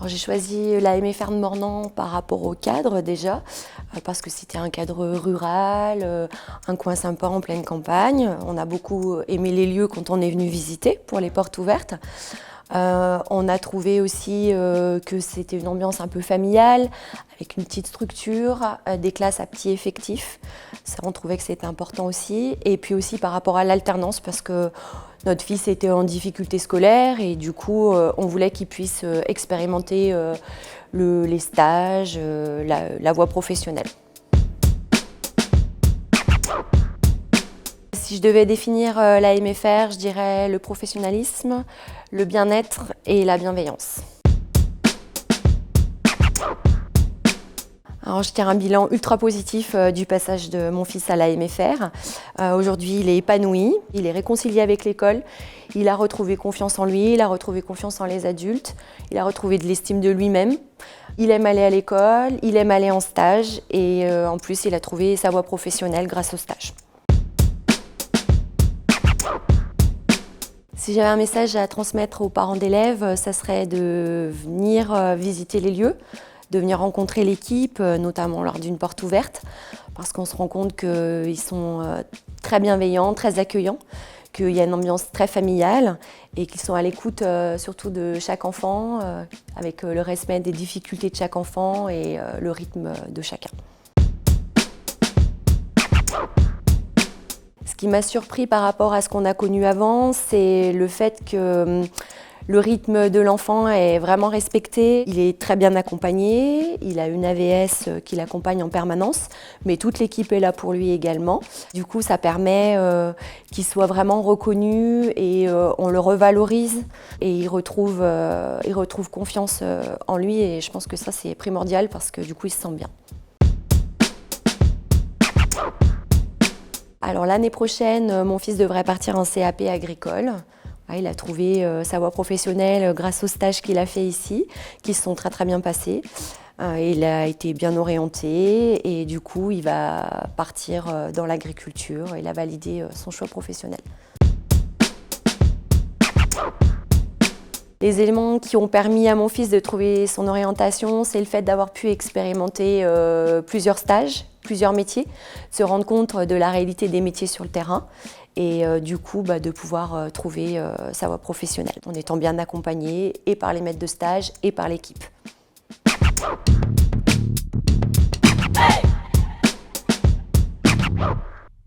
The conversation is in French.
J'ai choisi l'AMFR de Mornan par rapport au cadre déjà, parce que c'était un cadre rural, un coin sympa en pleine campagne. On a beaucoup aimé les lieux quand on est venu visiter pour les portes ouvertes. On a trouvé aussi que c'était une ambiance un peu familiale, avec une petite structure, des classes à petit effectif. Ça, on trouvait que c'était important aussi. Et puis aussi par rapport à l'alternance, parce que notre fils était en difficulté scolaire et du coup, on voulait qu'il puisse expérimenter les stages, la voie professionnelle. Si je devais définir l'AMFR, je dirais le professionnalisme, le bien-être et la bienveillance. Alors, je tire un bilan ultra positif du passage de mon fils à l'AMFR. Aujourd'hui, il est épanoui, il est réconcilié avec l'école, il a retrouvé confiance en lui, il a retrouvé confiance en les adultes, il a retrouvé de l'estime de lui-même. Il aime aller à l'école, il aime aller en stage et en plus, il a trouvé sa voie professionnelle grâce au stage. Si j'avais un message à transmettre aux parents d'élèves, ça serait de venir visiter les lieux, de venir rencontrer l'équipe, notamment lors d'une porte ouverte, parce qu'on se rend compte qu'ils sont très bienveillants, très accueillants, qu'il y a une ambiance très familiale et qu'ils sont à l'écoute surtout de chaque enfant, avec le respect des difficultés de chaque enfant et le rythme de chacun. Ce qui m'a surpris par rapport à ce qu'on a connu avant, c'est le fait que le rythme de l'enfant est vraiment respecté. Il est très bien accompagné, il a une AVS qui l'accompagne en permanence, mais toute l'équipe est là pour lui également. Du coup, ça permet qu'il soit vraiment reconnu et on le revalorise et il retrouve confiance en lui et je pense que ça c'est primordial parce que du coup il se sent bien. Alors l'année prochaine, mon fils devrait partir en CAP agricole. Il a trouvé sa voie professionnelle grâce aux stages qu'il a fait ici, qui se sont très bien passés. Il a été bien orienté et du coup, il va partir dans l'agriculture. Il a validé son choix professionnel. Les éléments qui ont permis à mon fils de trouver son orientation, c'est le fait d'avoir pu expérimenter plusieurs stages, plusieurs métiers, se rendre compte de la réalité des métiers sur le terrain et du coup de pouvoir trouver sa voie professionnelle en étant bien accompagné et par les maîtres de stage et par l'équipe. Hey!